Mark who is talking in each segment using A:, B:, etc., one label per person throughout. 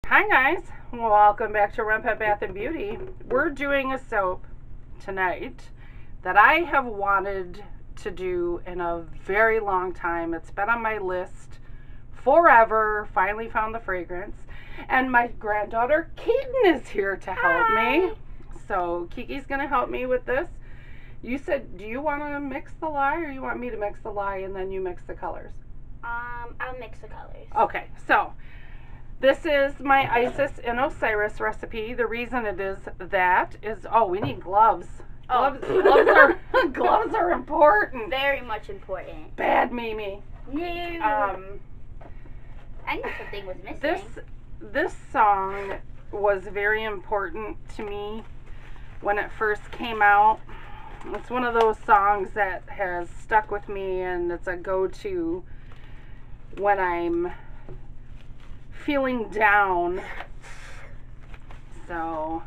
A: Hi guys, welcome back to Renpet Bath Beauty. We're doing a soap tonight that I have wanted to do in a very long time. It's been on my list forever. Finally found the fragrance. And my granddaughter Keaton is here to help me. So Kiki's going to help me with this. You said, do you want to mix the lye or you want me to mix the lye and then you mix the colors?
B: I'll mix the colors.
A: Okay, so this is my Isis in Osiris recipe. The reason it is that is, we need gloves. Gloves are important.
B: Very much important.
A: Bad Mimi.
B: No. I knew something was missing.
A: This song was very important to me when it first came out. It's one of those songs that has stuck with me, and it's a go-to when I'm feeling down. So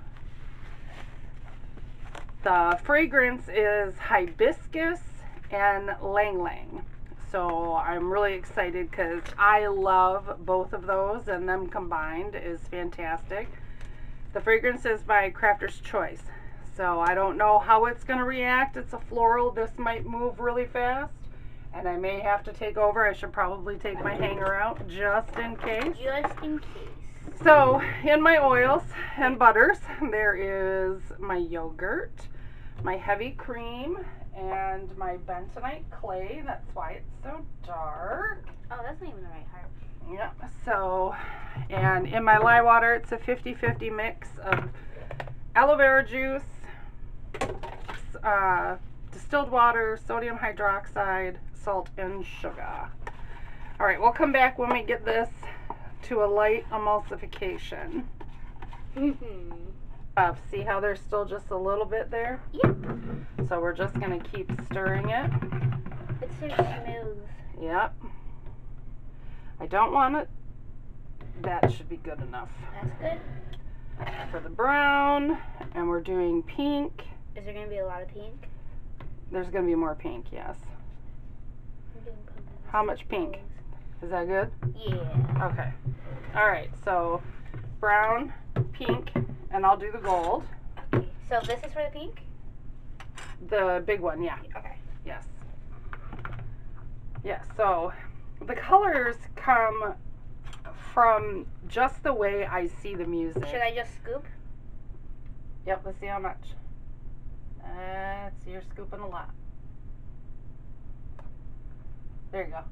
A: the fragrance is hibiscus and ylang ylang. So I'm really excited because I love both of those, and them combined is fantastic. The fragrance is by Crafter's Choice. So I don't know how it's going to react. It's a floral. This might move really fast, and I may have to take over. I should probably take my hanger out just in case.
B: Just in case.
A: So in my oils and butters, there is my yogurt, my heavy cream, and my bentonite clay. That's why it's so dark.
B: Oh, that's not even the right heart.
A: Yeah. So, and in my lye water, it's a 50-50 mix of aloe vera juice, distilled water, sodium hydroxide, salt, and sugar. All right, we'll come back when we get this to a light emulsification. See how there's still just a little bit there?
B: Yep.
A: So we're just going to keep stirring it.
B: It's so smooth.
A: Yep. I don't want it. That should be good enough.
B: That's good.
A: For the brown, and we're doing pink.
B: Is there going to be a lot of pink?
A: There's going to be more pink, yes. How much pink? Is that good?
B: Yeah.
A: Okay. All right, so brown, pink, and I'll do the gold.
B: Okay. So this is for the pink?
A: The big one, yeah.
B: Okay.
A: Yes. Yes, so the colors come from just the way I see the music.
B: Should I just scoop?
A: Yep, let's see how much. You're scooping a lot. There you go.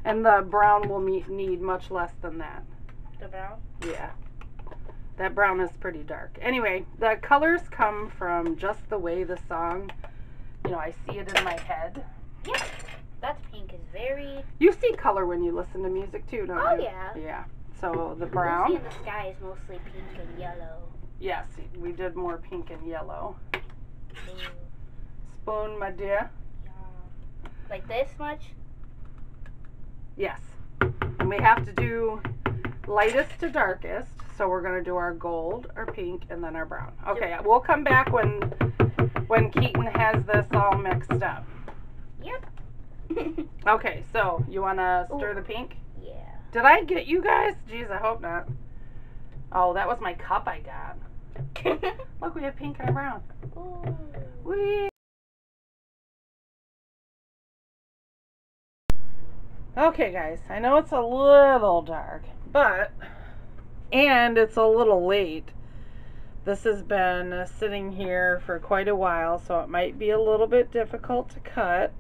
A: And the brown will need much less than that.
B: The brown?
A: Yeah. That brown is pretty dark. Anyway, the colors come from just the way the song, I see it in my head.
B: Yeah. That pink is very...
A: You see color when you listen to music too, don't you?
B: Oh, yeah.
A: Yeah. So the brown...
B: You see in the sky is mostly pink and yellow.
A: Yes, we did more pink and yellow.
B: Ooh.
A: Spoon, my dear.
B: Yeah. Like this much?
A: Yes. And we have to do lightest to darkest. So we're going to do our gold, our pink, and then our brown. Okay, we'll come back when Keaton has this all mixed up.
B: Yep.
A: Okay, so you want to stir the pink?
B: Yeah.
A: Did I get you guys? Jeez, I hope not. Oh, that was my cup I got. Look, we have pink and brown.
B: Ooh.
A: Whee! Okay, guys, I know it's a little dark, and it's a little late. This has been sitting here for quite a while, so it might be a little bit difficult to cut.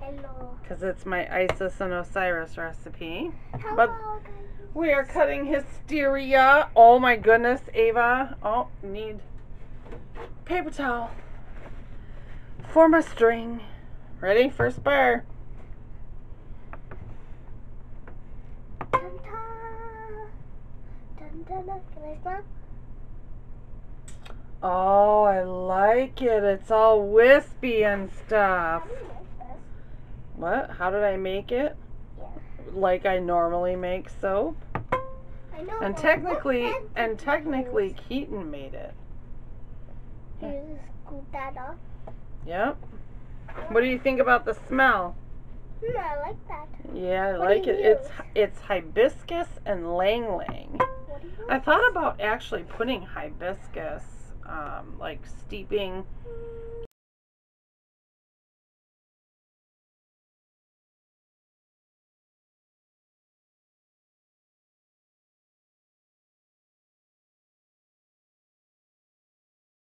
B: Hello.
A: Because it's my Isis and Osiris recipe.
B: Hello,
A: But
B: guys.
A: we are cutting Hysteria. Oh my goodness, Ava. Oh, need paper towel for my string. Ready? First bar.
B: Dun, dun. Dun, dun, dun. Can I smell?
A: Oh, I like it. It's all wispy and stuff.
B: How do you make this?
A: What? How did I make it?
B: Yeah.
A: Like I normally make soap?
B: I know.
A: And technically Keaton made it.
B: You just scoop that up.
A: Yep. What do you think about the smell?
B: I like that.
A: Yeah, I
B: What
A: like
B: do you
A: it.
B: use?
A: It's hibiscus and ylang ylang.
B: What do you
A: I
B: use?
A: thought about actually putting hibiscus, like steeping